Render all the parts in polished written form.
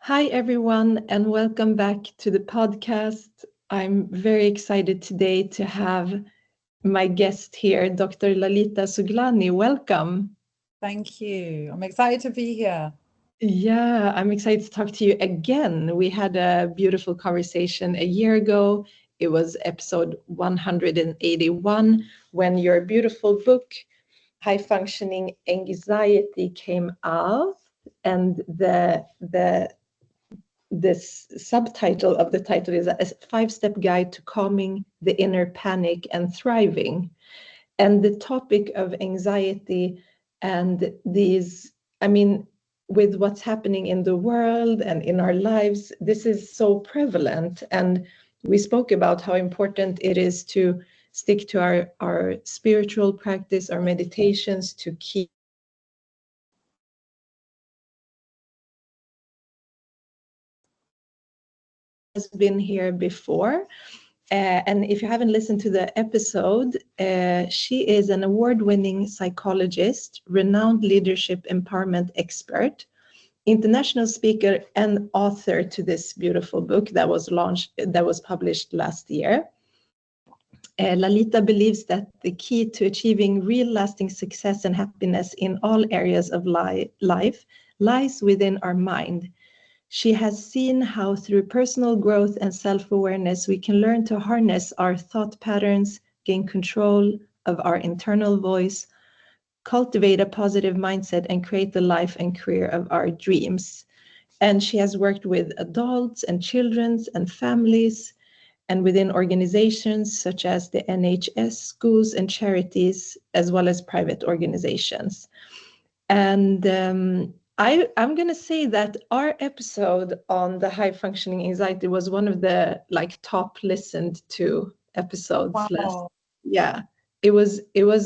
Hi, everyone, and welcome back to the podcast. I'm very excited today to have my guest here, Dr. Lalitaa Suglani. Welcome. Thank you. I'm excited to be here. Yeah, I'm excited to talk to you again. We had a beautiful conversation a year ago. It was episode 181 when your beautiful book, High Functioning Anxiety, came out. And this subtitle of the title is a 5-step guide to calming the inner panic and thriving. And the topic of anxiety and with what's happening in the world and in our lives, this is so prevalent. And we spoke about how important it is to stick to our spiritual practice, our meditations, to keep has been here before. And if you haven't listened to the episode, she is an award-winning psychologist, renowned leadership empowerment expert, international speaker, and author to this beautiful book that was published last year. Lalita believes that the key to achieving real lasting success and happiness in all areas of life lies within our mind. She has seen how through personal growth and self-awareness, we can learn to harness our thought patterns, gain control of our internal voice, cultivate a positive mindset, and create the life and career of our dreams. And she has worked with adults and children and families and within organizations such as the NHS, schools and charities, as well as private organizations. And I'm going to say that our episode on the high functioning anxiety was one of the top listened to episodes. Wow. Yeah, it was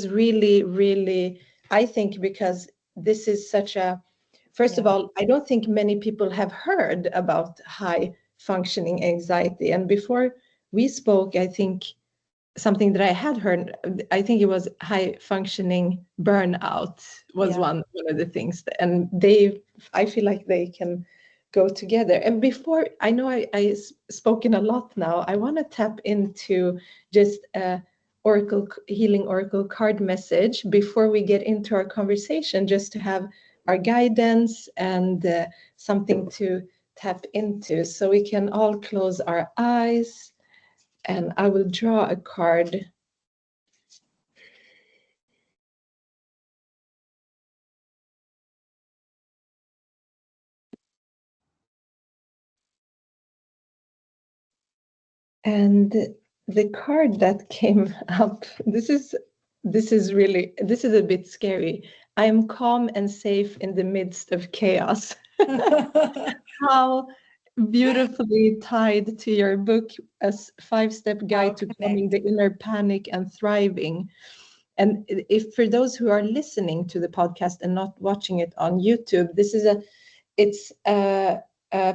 really, really, I think, because this is such a, first of all, I don't think many people have heard about high functioning anxiety. And before we spoke, I think something that I had heard, I think it was high functioning burnout was one of the things. And I feel like they can go together. And before, I know I spoken a lot now, I want to tap into just a healing oracle card message before we get into our conversation, just to have our guidance and something to tap into. So we can all close our eyes. And I will draw a card. And the card that came up, this is a bit scary. I am calm and safe in the midst of chaos. How beautifully tied to your book, as 5-step guide to calming the inner panic and thriving. And if for those who are listening to the podcast and not watching it on YouTube, it's a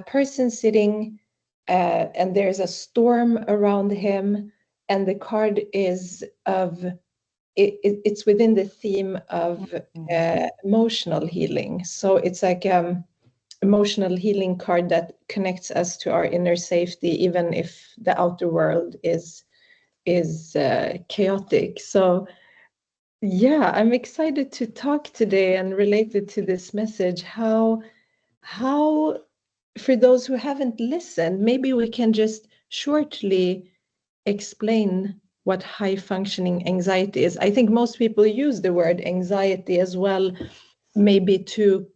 person sitting and there's a storm around him, and the card is it's within the theme of emotional healing. So it's like emotional healing card that connects us to our inner safety, even if the outer world is chaotic. So yeah, I'm excited to talk today and related to this message. How for those who haven't listened, maybe we can just shortly explain what high functioning anxiety is. I think most people use the word anxiety as well, maybe to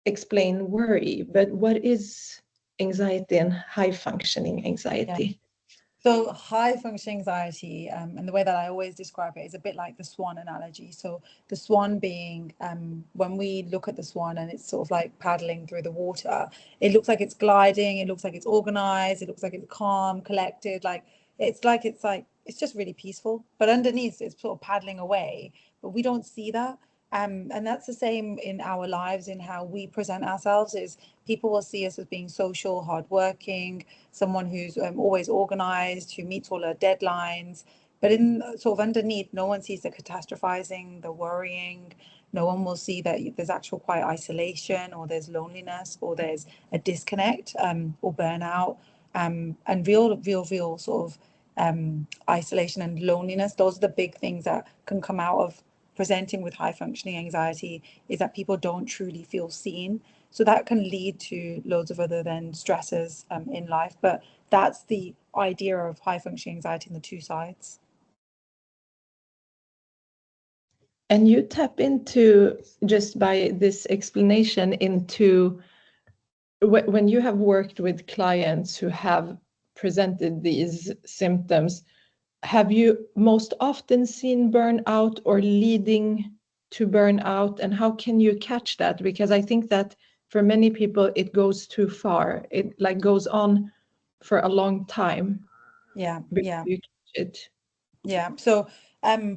explain worry, but what is anxiety and high functioning anxiety? So high functioning anxiety, and the way that I always describe it is a bit like the swan analogy. So the swan being, when we look at the swan and it's sort of like paddling through the water, it looks like it's gliding, it looks like it's organized, it looks like it's calm, collected, it's just really peaceful. But underneath it's sort of paddling away, but we don't see that. And that's the same in our lives, in how we present ourselves. Is people will see us as being social, hardworking, someone who's always organized, who meets all her deadlines. But in sort of underneath, no one sees the catastrophizing, the worrying, No one will see that there's actual quiet isolation, or there's loneliness, or there's a disconnect, or burnout, and real sort of isolation and loneliness. Those are the big things that can come out of presenting with high functioning anxiety, is that people don't truly feel seen. So that can lead to loads of other then stresses in life. But that's the idea of high functioning anxiety in the two sides. And you tap into, just by this explanation, into when you have worked with clients who have presented these symptoms, have you most often seen burnout or leading to burnout, and how can you catch that? Because I think that for many people it goes too far. It like goes on for a long time Yeah, before yeah. you catch it. Yeah. So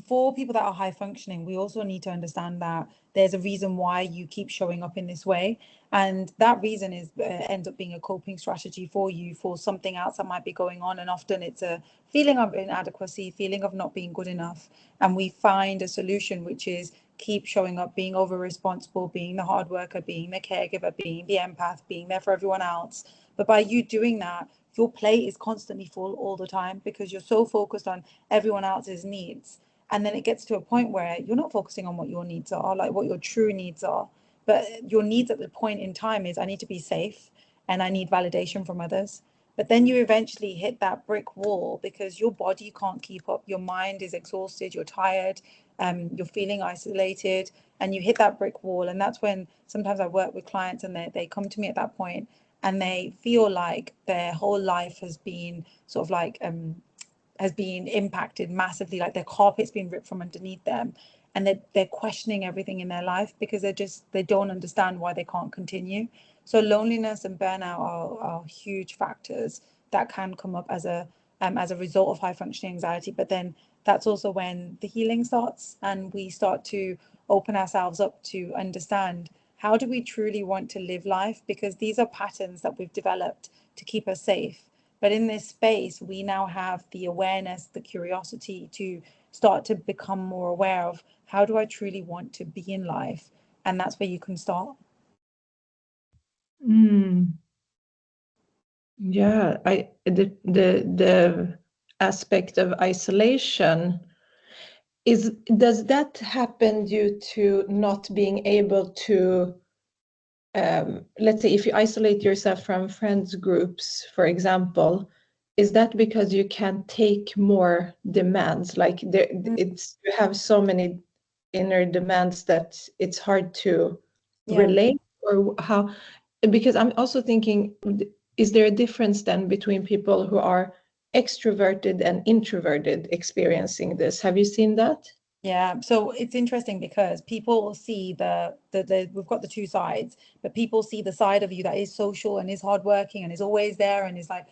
for people that are high functioning, we also need to understand that there's a reason why you keep showing up in this way. And that reason is ends up being a coping strategy for you for something else that might be going on. And often it's a feeling of inadequacy, feeling of not being good enough. And we find a solution, which is keep showing up, being over responsible, being the hard worker, being the caregiver, being the empath, being there for everyone else. But by you doing that, your plate is constantly full all the time because you're so focused on everyone else's needs. And then it gets to a point where you're not focusing on what your needs are, like what your true needs are. But your needs at the point in time is, I need to be safe and I need validation from others. But then you eventually hit that brick wall because your body can't keep up. Your mind is exhausted, you're tired, you're feeling isolated, and you hit that brick wall. And that's when sometimes I work with clients and they come to me at that point and they feel like their whole life has been sort of like has been impacted massively, like their carpet's been ripped from underneath them, and they're questioning everything in their life because they don't understand why they can't continue. So loneliness and burnout are huge factors that can come up as a result of high functioning anxiety. But then that's also when the healing starts and we start to open ourselves up to understand, how do we truly want to live life? Because these are patterns that we've developed to keep us safe. But in this space, we now have the awareness, the curiosity to start to become more aware of, how do I truly want to be in life? And that's where you can start. Mm. Yeah, the aspect of isolation does that happen due to not being able to, let's say if you isolate yourself from friends groups, for example, is that because you can't take more demands? Like it's, you have so many inner demands that it's hard to Yeah. relate, or how? Because I'm also thinking, is there a difference then between people who are extroverted and introverted experiencing this? Have you seen that? Yeah, so it's interesting because people see the we've got the two sides, but people see the side of you that is social and is hardworking and is always there and is like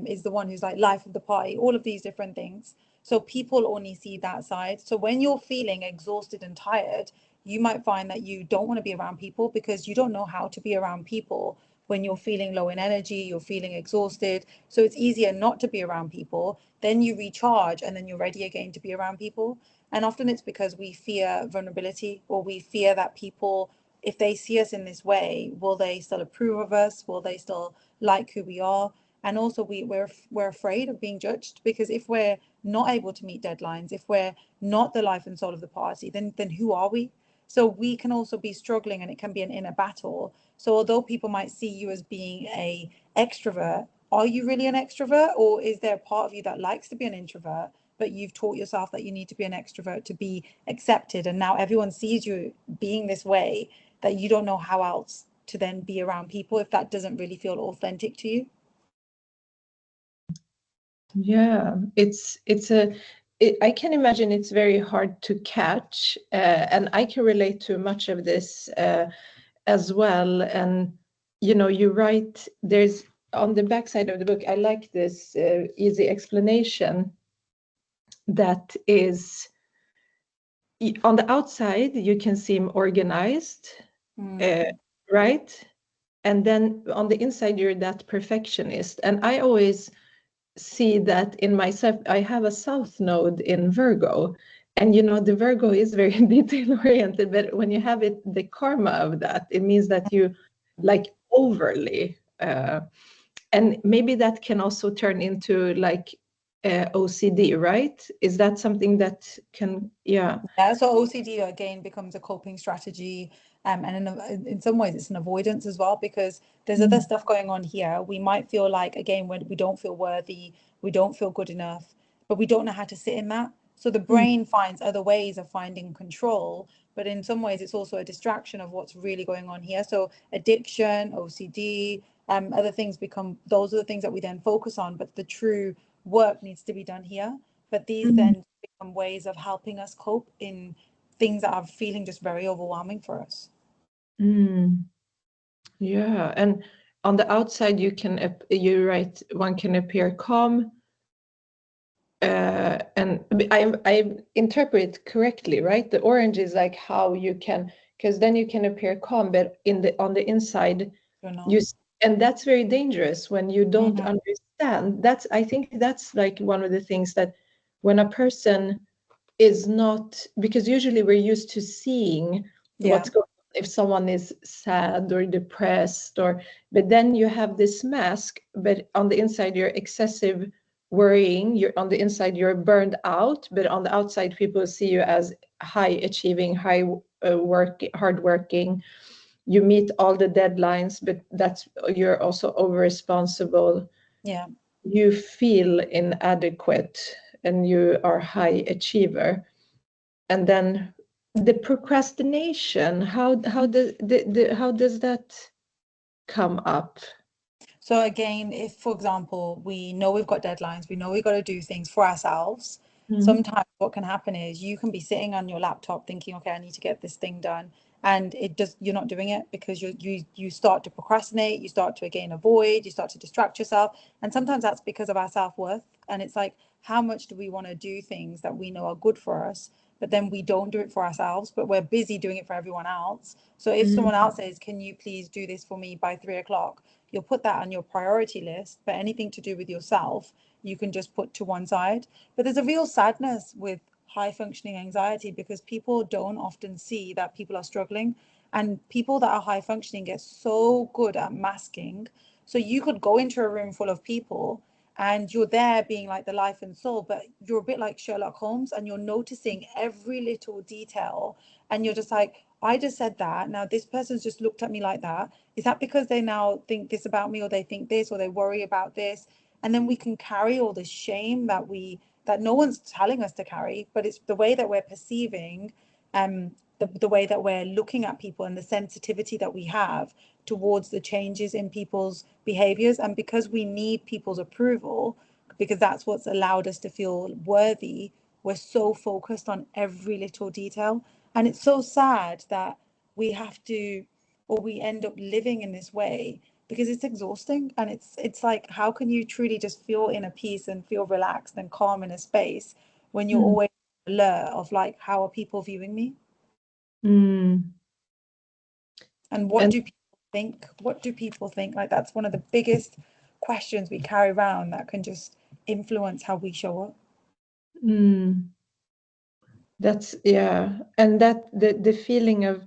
is the one who's like life of the party, all of these different things. So people only see that side. So when you're feeling exhausted and tired, you might find that you don't want to be around people because you don't know how to be around people when you're feeling low in energy, you're feeling exhausted. So it's easier not to be around people. Then you recharge and then you're ready again to be around people. And often it's because we fear vulnerability, or we fear that people, if they see us in this way, will they still approve of us? Will they still like who we are? And also we're afraid of being judged, because if we're not able to meet deadlines, if we're not the life and soul of the party, then who are we? So we can also be struggling, and it can be an inner battle. So although people might see you as being a extrovert, are you really an extrovert, or is there a part of you that likes to be an introvert, but you've taught yourself that you need to be an extrovert to be accepted, and now everyone sees you being this way, that you don't know how else to then be around people if that doesn't really feel authentic to you? Yeah, I can imagine it's very hard to catch, and I can relate to much of this as well. And you write, there's on the backside of the book, I like this easy explanation that is, on the outside you can seem organized, uh, right? And then on the inside you're that perfectionist. And I always see that in myself. I have a south node in Virgo, And you know, the Virgo is very detail oriented, but when you have it, the karma of that, it means that you like overly, and maybe that can also turn into like OCD, right? Is that something that can, yeah. Yeah, so OCD again becomes a coping strategy, and in some ways it's an avoidance as well, because there's other Mm. stuff going on here. We might feel like, again, when we don't feel worthy, we don't feel good enough, but we don't know how to sit in that. So the Mm. brain finds other ways of finding control, but in some ways it's also a distraction of what's really going on here. So addiction, OCD, other things become, those are the things that we then focus on, but the true work needs to be done here. But these Mm. then become ways of helping us cope in things that are feeling just very overwhelming for us. Mm. Yeah, and on the outside you can you write one can appear calm, and I interpret correctly, right? The orange is like how you can, because then you can appear calm, but in the on the inside You you know. and that's very dangerous when you don't Mhm. understand. That's, I think that's like one of the things that when a person is not, because usually we're used to seeing Yeah. what's going on if someone is sad or depressed, or but then you have this mask, but on the inside you're excessive worrying, you're on the inside you're burned out, but on the outside people see you as high achieving, high work, hard working, you meet all the deadlines, but that's, you're also over responsible, Yeah. you feel inadequate, and you are high achiever. And then the procrastination, how does that come up? So again, if, for example, we know we've got deadlines, we know we've got to do things for ourselves, Mm. sometimes what can happen is you can be sitting on your laptop thinking, okay, I need to get this thing done. And it just, you're not doing it because you start to procrastinate, you start to again avoid, you start to distract yourself. And sometimes that's because of our self-worth. And it's like, how much do we want to do things that we know are good for us, but then we don't do it for ourselves, but we're busy doing it for everyone else. So if Mm. someone else says, can you please do this for me by 3 o'clock? You'll put that on your priority list, but anything to do with yourself, you can just put to one side. But there's a real sadness with high functioning anxiety because people don't often see that people are struggling. And people that are high functioning get so good at masking. So you could go into a room full of people and you're there being like the life and soul, but you're a bit like Sherlock Holmes and you're noticing every little detail. And you're just like, I just said that. Now this person's just looked at me like that. Is that because they now think this about me, or they think this, or they worry about this? And then we can carry all this shame that no one's telling us to carry, but it's the way that we're perceiving, the way that we're looking at people and the sensitivity that we have towards the changes in people's behaviors. And because we need people's approval, because that's what's allowed us to feel worthy, we're so focused on every little detail. And it's so sad that we have to, or we end up living in this way because it's exhausting. And it's like, how can you truly just feel inner peace and feel relaxed and calm in a space when you're Mm. always alert of like, how are people viewing me? Mm. And what And do people think? What do people think? Like, that's one of the biggest questions we carry around that can just influence how we show up. mm, that's, yeah, and that the feeling of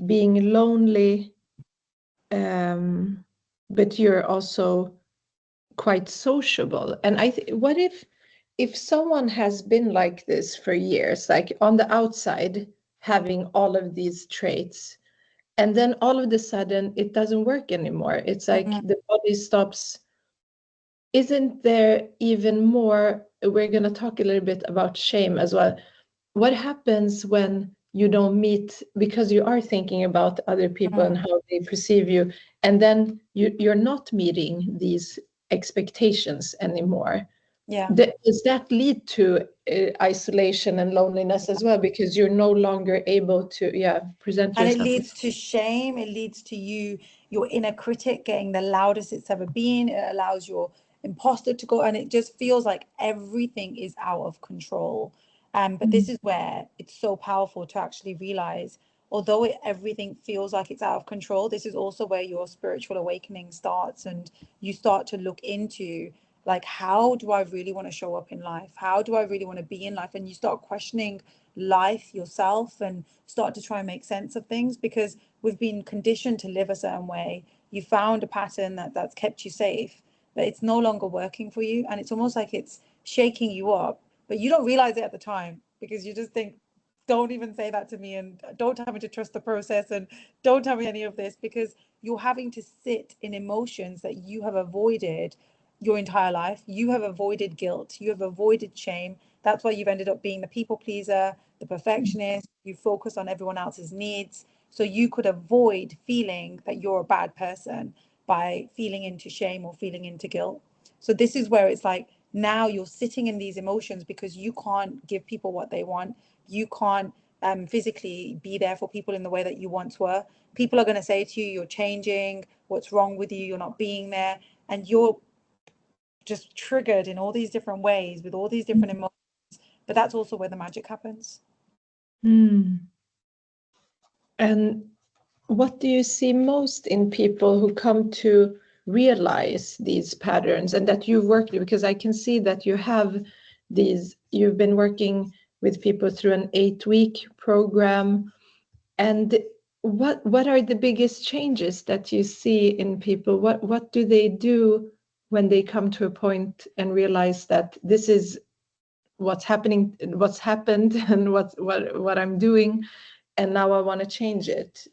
being lonely, um, but you're also quite sociable. And what if someone has been like this for years, like on the outside, having all of these traits, and then all of a sudden it doesn't work anymore. It's like Mhm. the body stops. Isn't there even more? We're going to talk a little bit about shame as well. What happens when you don't meet because you are thinking about other people and Mm. how they perceive you, and then you're not meeting these expectations anymore? Yeah. Does that lead to isolation and loneliness as well, because you're no longer able to, yeah, present And it yourself? leads to shame. It leads to your inner critic getting the loudest it's ever been. It allows your imposter to go, and it just feels like everything is out of control. But this Mm. is where it's so powerful to actually realize, although everything feels like it's out of control, this is also where your spiritual awakening starts, and you start to look into like, how do I really want to show up in life? How do I really want to be in life? And you start questioning life, yourself, and start to try and make sense of things, because we've been conditioned to live a certain way. You found a pattern that's kept you safe, but it's no longer working for you, and it's almost like it's shaking you up, but you don't realize it at the time, because you just think, don't even say that to me, and don't tell me to trust the process, and don't tell me any of this, because you're having to sit in emotions that you have avoided your entire life. You have avoided guilt, you have avoided shame. That's why you've ended up being the people pleaser, the perfectionist. You focus on everyone else's needs, so you could avoid feeling that you're a bad person by feeling into shame or feeling into guilt. So this is where it's like, now you're sitting in these emotions because you can't give people what they want. You can't physically be there for people in the way that you once were. People are going to say to you, you're changing, what's wrong with you, you're not being there. And you're just triggered in all these different ways with all these different emotions. But that's also where the magic happens. And what do you see most in people who come to realize these patterns and that you've worked with? Because I can see that you have these, you've been working with people through an 8-week program. And what are the biggest changes that you see in people? What do they do when they come to a point and realize that this is what's happening, what's happened, and what I'm doing, and now I want to change it?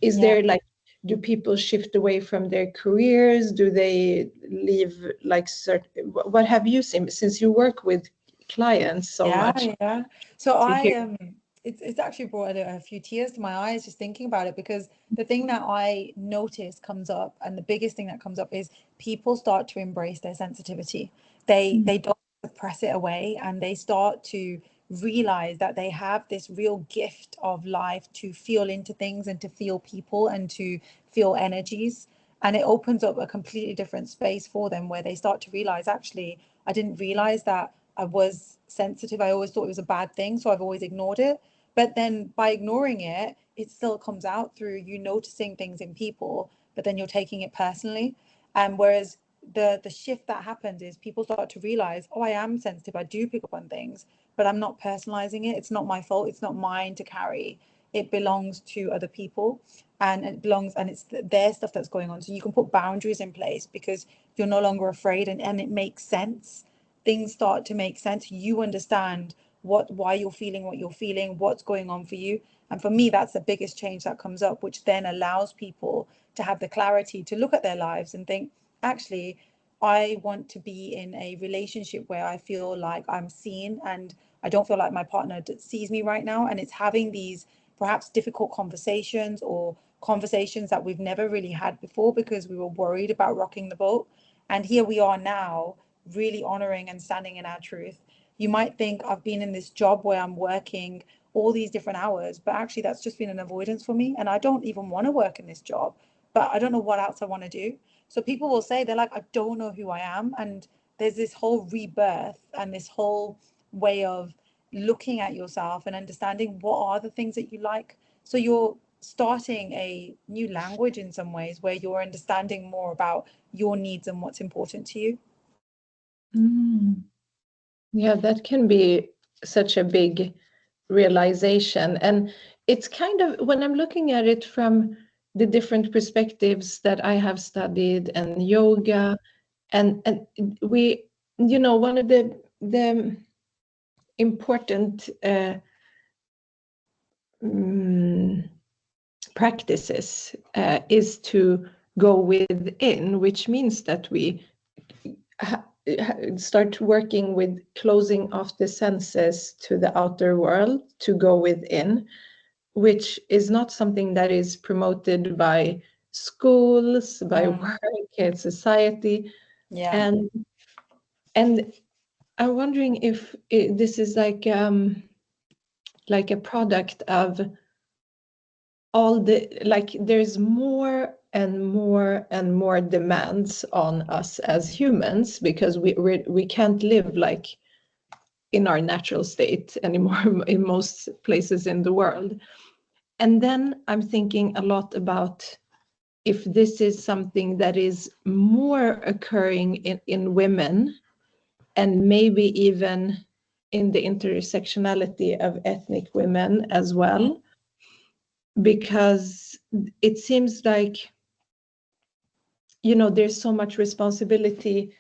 Is there like, do people shift away from their careers? Do they leave like certain, what have you seen, since you work with clients so much? Yeah. So To hear. it's actually brought a few tears to my eyes just thinking about it, because the thing that I notice comes up, and the biggest thing that comes up, is people start to embrace their sensitivity. They don't suppress it away, and they start to realize that they have this real gift of life to feel into things and to feel people and to feel energies. And it opens up a completely different space for them, where they start to realize, actually, I didn't realize that I was sensitive. I always thought it was a bad thing, so I've always ignored it. But then by ignoring it, it still comes out through you noticing things in people, but then you're taking it personally. And whereas the shift that happens is people start to realize, oh, I am sensitive, I do pick up on things, but I'm not personalizing it. It's not my fault. It's not mine to carry. It belongs to other people, and it belongs, and it's their stuff that's going on. So you can put boundaries in place because you're no longer afraid, and it makes sense. Things start to make sense. You understand why you're feeling what you're feeling, what's going on for you. And for me, that's the biggest change that comes up, which then allows people to have the clarity to look at their lives and think, actually, I want to be in a relationship where I feel like I'm seen, and I don't feel like my partner sees me right now. And it's having these perhaps difficult conversations, or conversations that we've never really had before because we were worried about rocking the boat. And here we are now, really honoring and standing in our truth. You might think, I've been in this job where I'm working all these different hours, but actually that's just been an avoidance for me. And I don't even want to work in this job, but I don't know what else I want to do. So people will say, they're like, I don't know who I am. And there's this whole rebirth and this whole way of looking at yourself and understanding what are the things that you like. So you're starting a new language in some ways, where you're understanding more about your needs and what's important to you. Yeah, that can be such a big realization. And it's kind of, when I'm looking at it from the different perspectives that I have studied, and yoga, and we, one of the important practices is to go within, which means that we start working with closing off the senses to the outer world to go within, which is not something that is promoted by schools, by work and society. Yeah. And I'm wondering if this is like a product of all the, like, there's more and more and more demands on us as humans, because we can't live like in our natural state anymore in most places in the world. And then I'm thinking a lot about if this is something that is more occurring in women, and maybe even in the intersectionality of ethnic women as well, because it seems like, you know, there's so much responsibility,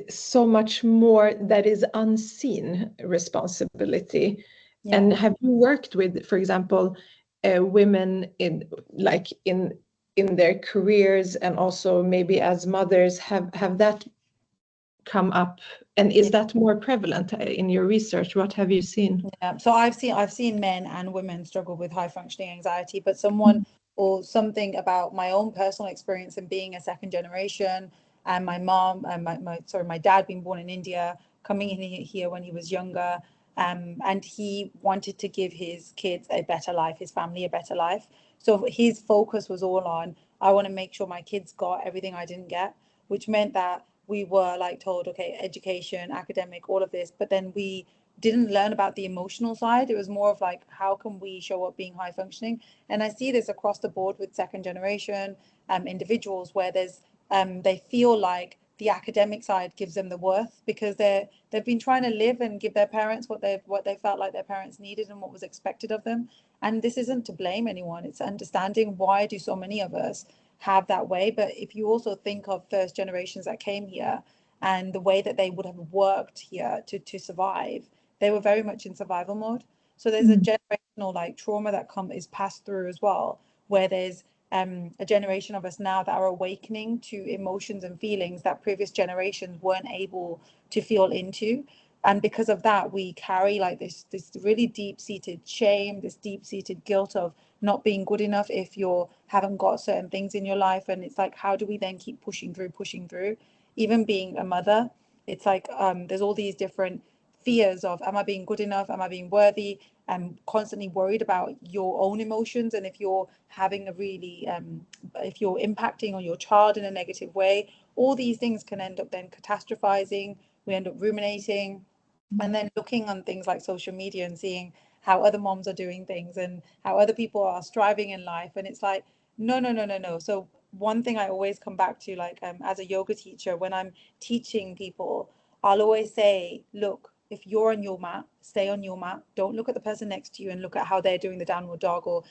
so much more that is unseen responsibility. Yeah. And have you worked with, for example, women in their careers, and also maybe as mothers, have that come up, and is that more prevalent in your research? What have you seen? Yeah, so I've seen men and women struggle with high functioning anxiety, but someone or something about my own personal experience in being a second generation, and my mom and my dad being born in India, coming in here when he was younger, and he wanted to give his kids a better life, his family a better life. So his focus was all on, I want to make sure my kids got everything I didn't get, which meant that we were like told, okay, education, academic, all of this, but then we didn't learn about the emotional side. It was more of like, how can we show up being high functioning? And I see this across the board with second generation individuals, where there's they feel like the academic side gives them the worth, because they've been trying to live and give their parents what they felt like their parents needed and what was expected of them. And this isn't to blame anyone, it's understanding why do so many of us have that way. But if you also think of first generations that came here and the way that they would have worked here to survive, they were very much in survival mode. So there's a generational like trauma that is passed through as well, where there's a generation of us now that are awakening to emotions and feelings that previous generations weren't able to feel into. And because of that, we carry like this really deep-seated shame, this deep-seated guilt of not being good enough if you haven't got certain things in your life. And it's like, how do we then keep pushing through? Even being a mother, it's like there's all these different fears of, am I being good enough? Am I being worthy? I'm constantly worried about your own emotions. And if you're having a really, if you're impacting on your child in a negative way, all these things can end up then catastrophizing. We end up ruminating, and then looking on things like social media and seeing how other moms are doing things and how other people are striving in life. And it's like, no. So one thing I always come back to, like as a yoga teacher, when I'm teaching people, I'll always say, look, if you're on your mat, stay on your mat. Don't look at the person next to you and look at how they're doing the downward dog or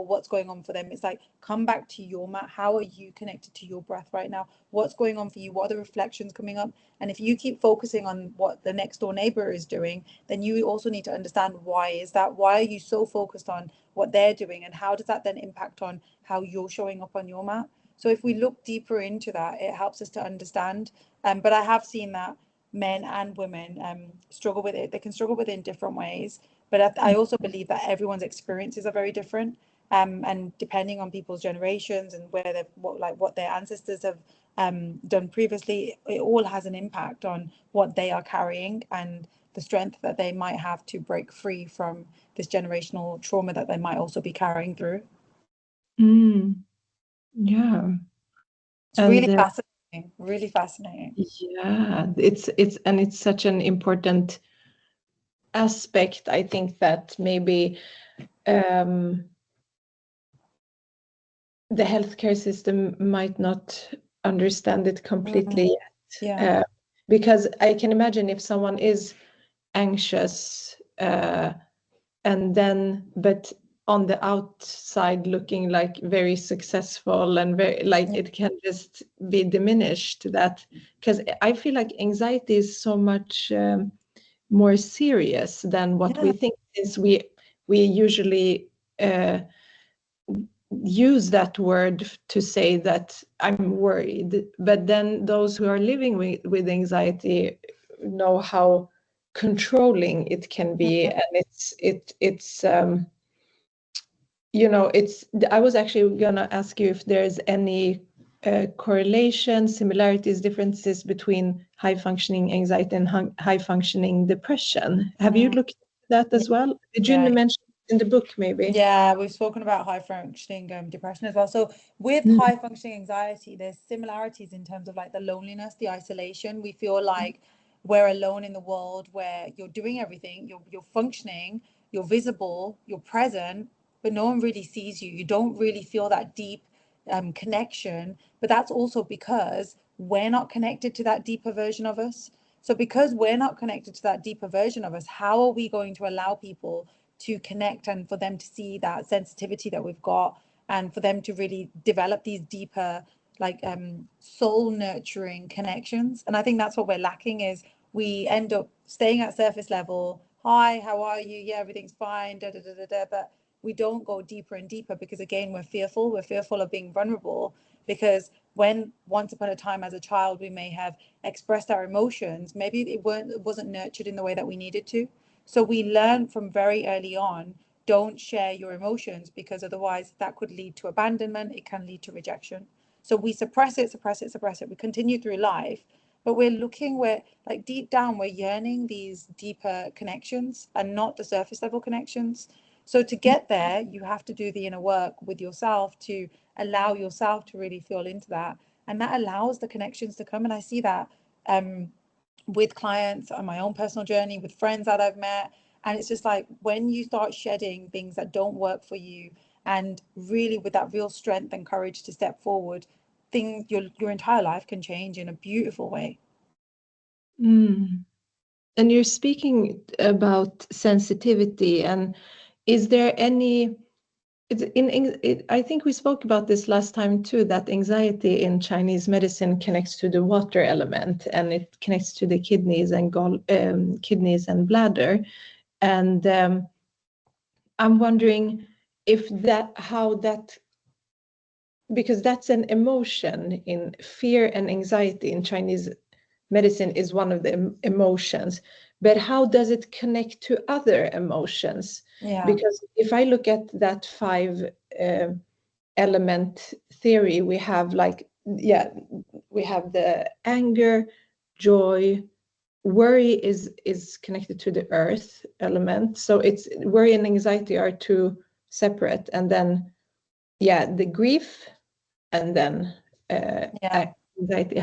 what's going on for them. It's like, come back to your mat. How are you connected to your breath right now? What's going on for you? What are the reflections coming up? And if you keep focusing on what the next door neighbor is doing, then you also need to understand, why is that? Why are you so focused on what they're doing? And how does that then impact on how you're showing up on your mat? So if we look deeper into that, it helps us to understand. But I have seen that men and women struggle with it. They can struggle with it in different ways. But I also believe that everyone's experiences are very different. And depending on people's generations and where they've what their ancestors have done previously, it all has an impact on what they are carrying and the strength that they might have to break free from this generational trauma that they might also be carrying through. Yeah. It's really fascinating, really fascinating. Yeah, it's such an important aspect. I think that maybe the healthcare system might not understand it completely yet. Yeah. Because I can imagine if someone is anxious and then, but on the outside looking like very successful and very like, it can just be diminished, that because I feel like anxiety is so much more serious than what we think, is we usually use that word to say that I'm worried, but then those who are living with anxiety know how controlling it can be. And it's you know, I was actually gonna ask you if there's any correlation, similarities, differences between high functioning anxiety and high functioning depression. Have you looked at that as well? Did you mention in the book maybe? Yeah, we've spoken about high functioning depression as well. So with high functioning anxiety, there's similarities in terms of like the loneliness, the isolation. We feel like we're alone in the world, where you're doing everything, you're functioning, you're visible, you're present, but no one really sees you. You don't really feel that deep connection. But that's also because we're not connected to that deeper version of us. So because we're not connected to that deeper version of us, how are we going to allow people to connect and for them to see that sensitivity that we've got, and for them to really develop these deeper, like soul nurturing connections? And I think that's what we're lacking, is we end up staying at surface level. Hi, how are you? Yeah, everything's fine. Da, da, da, da, da. But we don't go deeper and deeper, because again, we're fearful. We're fearful of being vulnerable, because when once upon a time as a child we may have expressed our emotions, maybe it wasn't nurtured in the way that we needed to. So we learn from very early on, don't share your emotions, because otherwise that could lead to abandonment. It can lead to rejection. So we suppress it, suppress it, suppress it. We continue through life, but we're like deep down, we're yearning these deeper connections and not the surface level connections. So to get there, you have to do the inner work with yourself to allow yourself to really feel into that. And that allows the connections to come. And I see that with clients on my own personal journey, with friends that I've met. And it's just like when you start shedding things that don't work for you, and really with that real strength and courage to step forward, your entire life can change in a beautiful way. Mm. And you're speaking about sensitivity, and is there any, I think we spoke about this last time too, that anxiety in Chinese medicine connects to the water element, and it connects to the kidneys and kidneys and bladder. And I'm wondering if that, how that, because that's an emotion in fear, and anxiety in Chinese medicine is one of the emotions, but how does it connect to other emotions? Yeah. Because if I look at that five element theory, we have like, yeah, we have the anger, joy, worry is connected to the earth element. So it's worry and anxiety are two separate, and then yeah, the grief, and then Yeah. anxiety.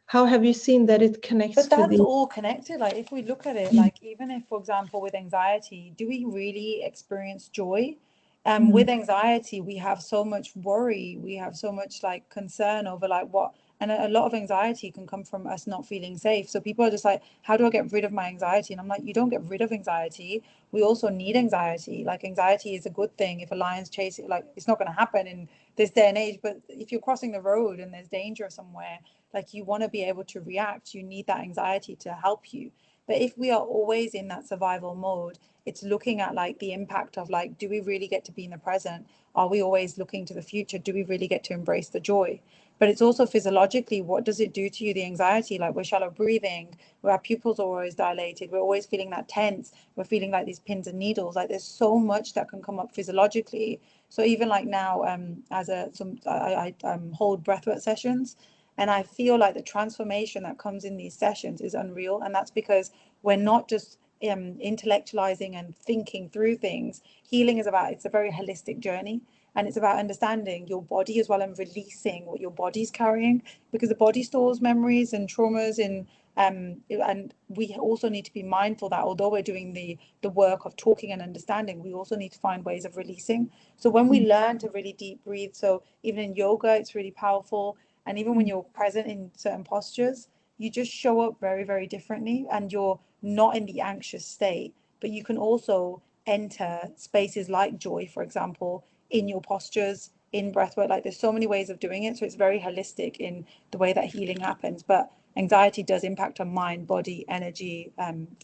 How have you seen that it connects But to that's the? all connected. Like if we look at it, like even if, for example, with anxiety, do we really experience joy? Mm, With anxiety, we have so much worry, we have so much like concern over like what, and a lot of anxiety can come from us not feeling safe. So people are just like, how do I get rid of my anxiety? And I'm like, you don't get rid of anxiety. We also need anxiety. Like anxiety is a good thing. If a lion's chasing, like it's not going to happen in this day and age, but if you're crossing the road and there's danger somewhere, like you want to be able to react, you need that anxiety to help you. But if we are always in that survival mode, it's looking at like the impact of like, do we really get to be in the present? Are we always looking to the future? Do we really get to embrace the joy? But it's also physiologically, what does it do to you, the anxiety? Like we're shallow breathing, where our pupils are always dilated, we're always feeling that tense, we're feeling like these pins and needles. Like there's so much that can come up physiologically. So even like now, as a some I hold breathwork sessions, and I feel like the transformation that comes in these sessions is unreal. And that's because we're not just intellectualizing and thinking through things. Healing is about, it's a very holistic journey. And it's about understanding your body as well, and releasing what your body's carrying, because the body stores memories and traumas in, and we also need to be mindful that although we're doing the work of talking and understanding, we also need to find ways of releasing. So when we learn to really deep breathe, so even in yoga, it's really powerful. And even when you're present in certain postures, you just show up very, very differently, and you're not in the anxious state. But you can also enter spaces like joy, for example, in your postures, in breathwork. Like there's so many ways of doing it. So it's very holistic in the way that healing happens. But anxiety does impact our mind, body, energy,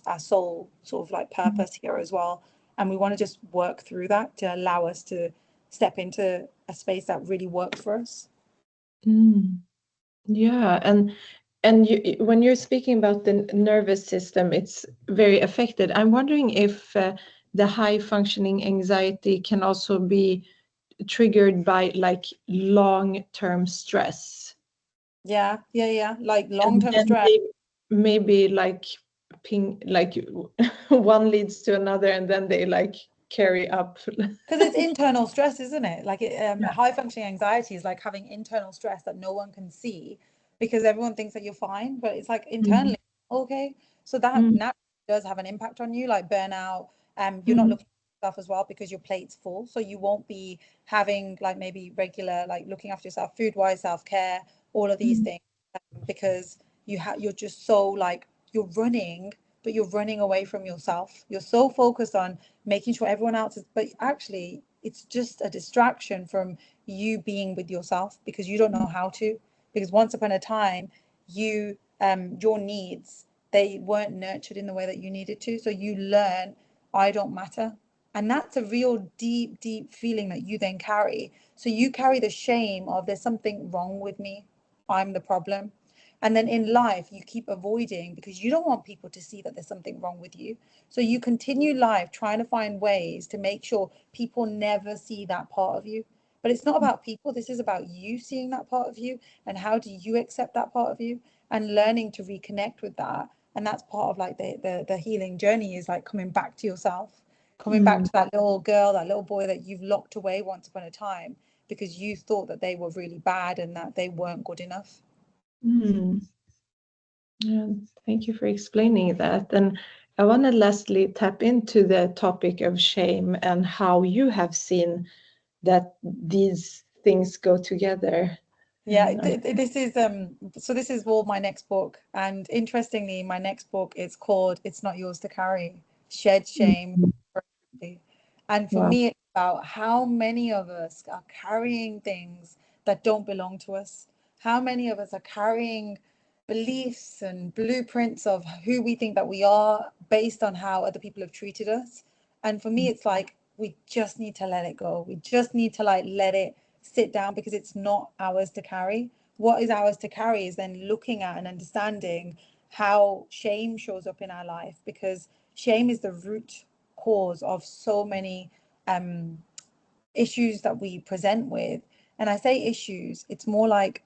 our soul, sort of like purpose here as well. And we want to just work through that to allow us to step into a space that really works for us. Yeah, and you, when you're speaking about the nervous system, it's very affected. I'm wondering if the high functioning anxiety can also be triggered by like long-term stress. Yeah. Like And long-term then stress. maybe like ping, like one leads to another, and then they like carry up. Because it's internal stress, isn't it? Like high functioning anxiety is like having internal stress that no one can see, because everyone thinks that you're fine, but it's like Mm, internally, okay. So that mm, naturally does have an impact on you, like burnout. You're not mm, looking at yourself as well because your plate's full. So you won't be having like maybe regular, like looking after yourself, food wise, self-care, all of these mm, things, because you're just so like you're running, but you're running away from yourself. You're so focused on making sure everyone else is, but actually it's just a distraction from you being with yourself, because you don't know how to. Because once upon a time, you your needs, they weren't nurtured in the way that you needed to. So you learn, I don't matter. And that's a real deep feeling that you then carry. So you carry the shame of, there's something wrong with me, I'm the problem. And then in life, you keep avoiding because you don't want people to see that there's something wrong with you. So you continue life trying to find ways to make sure people never see that part of you. But it's not about people. This is about you seeing that part of you, and how do you accept that part of you, and learning to reconnect with that. And that's part of like the healing journey, is like coming back to yourself, coming back to that little girl, that little boy that you've locked away once upon a time because you thought that they were really bad and that they weren't good enough. Yeah, thank you for explaining that. And I want to lastly tap into the topic of shame and how you have seen that these things go together. Yeah, this is so this is all my next book. And interestingly, my next book is called It's Not Yours to Carry, Shed Shame. And for Wow. me, it's about how many of us are carrying things that don't belong to us. How many of us are carrying beliefs and blueprints of who we think that we are based on how other people have treated us. And for me, it's like, we just need to let it go. We just need to like let it sit down, because it's not ours to carry. What is ours to carry is then looking at and understanding how shame shows up in our life, because shame is the root cause of so many issues that we present with. And I say issues, it's more like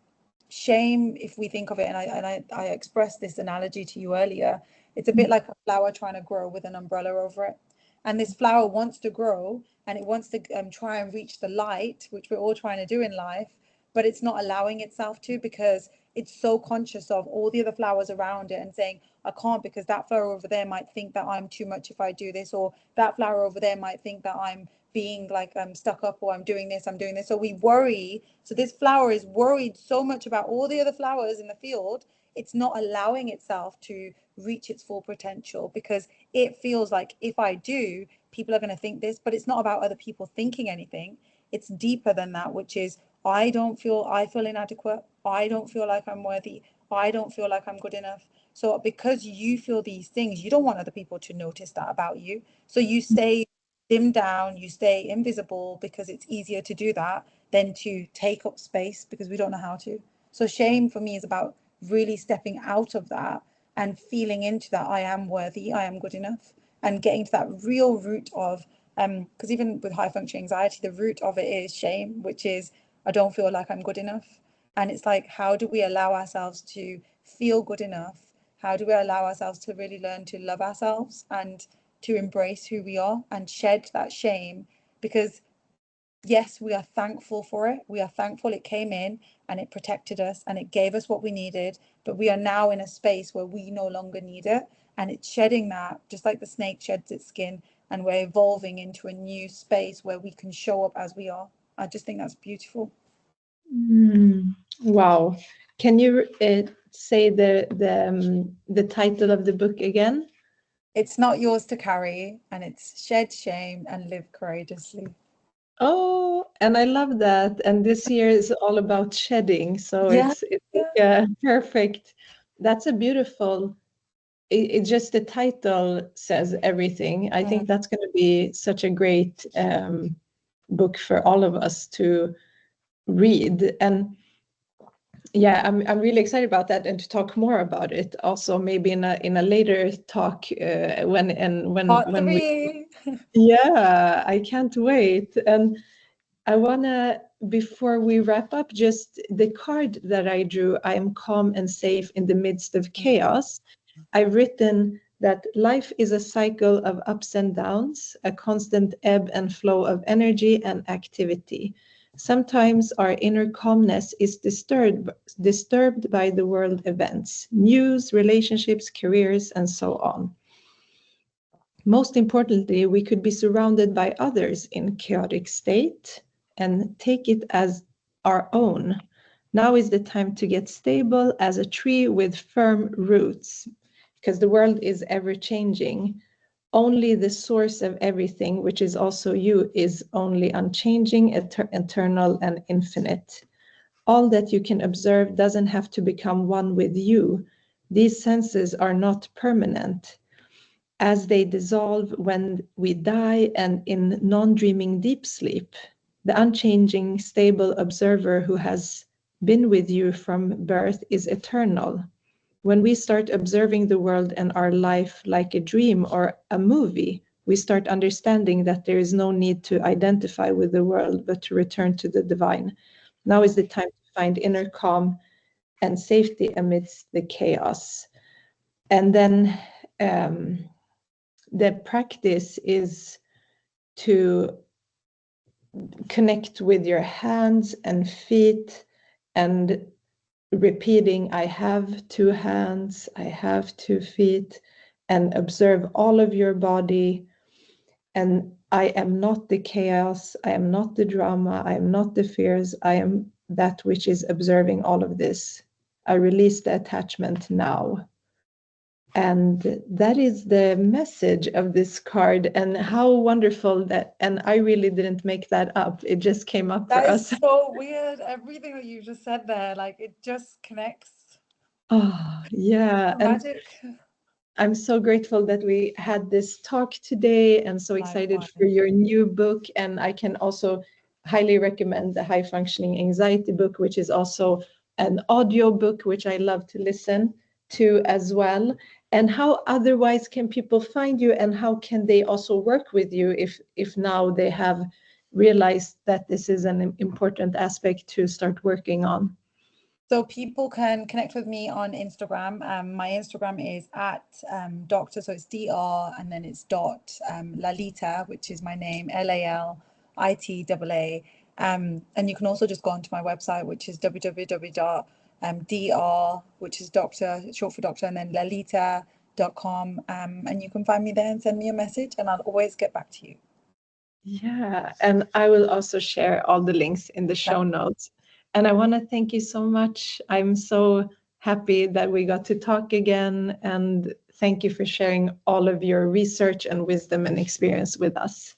shame, if we think of it, and I expressed this analogy to you earlier, it's a bit like a flower trying to grow with an umbrella over it. And this flower wants to grow, and it wants to try and reach the light, which we're all trying to do in life, but it's not allowing itself to, because it's so conscious of all the other flowers around it and saying, I can't, because that flower over there might think that I'm too much if I do this, or that flower over there might think that I'm being like I'm stuck up, or I'm doing this. So we worry. So this flower is worried so much about all the other flowers in the field, it's not allowing itself to reach its full potential, because it feels like, if I do, people are going to think this. But it's not about other people thinking anything. It's deeper than that, which is, I feel inadequate. I don't feel like I'm worthy. I don't feel like I'm good enough. So because you feel these things, you don't want other people to notice that about you. So you stay dim down, you stay invisible, because it's easier to do that than to take up space, because we don't know how to. So shame for me is about really stepping out of that and feeling into that I am worthy, I am good enough, and getting to that real root of because even with high functioning anxiety, the root of it is shame, which is, I don't feel like I'm good enough. And it's like, how do we allow ourselves to feel good enough? How do we allow ourselves to really learn to love ourselves and to embrace who we are and shed that shame? Because yes, we are thankful for it. We are thankful it came in and it protected us and it gave us what we needed. But we are now in a space where we no longer need it. And it's shedding that, just like the snake sheds its skin. And we're evolving into a new space where we can show up as we are. I just think that's beautiful. Wow. Can you say the title of the book again? It's Not Yours to Carry, and it's Shed Shame and Live Courageously. Oh, and I love that. And this year is all about shedding. So Yeah. it's perfect. That's a beautiful, it just the title says everything. I think that's going to be such a great book for all of us to read. And yeah, I'm really excited about that, and to talk more about it. Also, maybe in a later talk Part when we. three. Yeah, I can't wait. And I wanna, before we wrap up, just the card that I drew, I am calm and safe in the midst of chaos. I've written that life is a cycle of ups and downs, a constant ebb and flow of energy and activity. Sometimes our inner calmness is disturbed by the world events, news, relationships, careers, and so on. Most importantly, we could be surrounded by others in chaotic state and take it as our own. Now is the time to get stable as a tree with firm roots. because the world is ever changing. Only the source of everything, which is also you, is only unchanging, eternal, and infinite. All that you can observe doesn't have to become one with you. These senses are not permanent. As they dissolve when we die and in non-dreaming deep sleep, the unchanging, stable observer who has been with you from birth is eternal. When we start observing the world and our life like a dream or a movie, we start understanding that there is no need to identify with the world, but to return to the divine. Now is the time to find inner calm and safety amidst the chaos. And then the practice is to connect with your hands and feet and repeating, I have 2 hands, I have 2 feet, and observe all of your body. And I am not the chaos, I am not the drama, I am not the fears, I am that which is observing all of this. I release the attachment now. And that is the message of this card, and how wonderful that, and I really didn't make that up. It just came up for us. That is so weird. Everything that you just said there, like it just connects. Oh, yeah. Magic. I'm so grateful that we had this talk today, and so excited Likewise. for your new book. And I can also highly recommend the High Functioning Anxiety book, which is also an audio book, which I love to listen to as well. And how otherwise can people find you, and how can they also work with you if now they have realized that this is an important aspect to start working on? So people can connect with me on Instagram. My Instagram is at doctor, so it's DR and then it's dot Lalita, which is my name, LALITAA. And you can also just go onto my website, which is www.dr, which is doctor, short for doctor, and then lalita.com. And you can find me there and send me a message, and I'll always get back to you. Yeah, and I will also share all the links in the show notes. And I want to thank you so much. I'm so happy that we got to talk again. And thank you for sharing all of your research and wisdom and experience with us.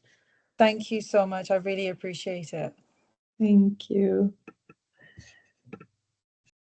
Thank you so much. I really appreciate it. Thank you.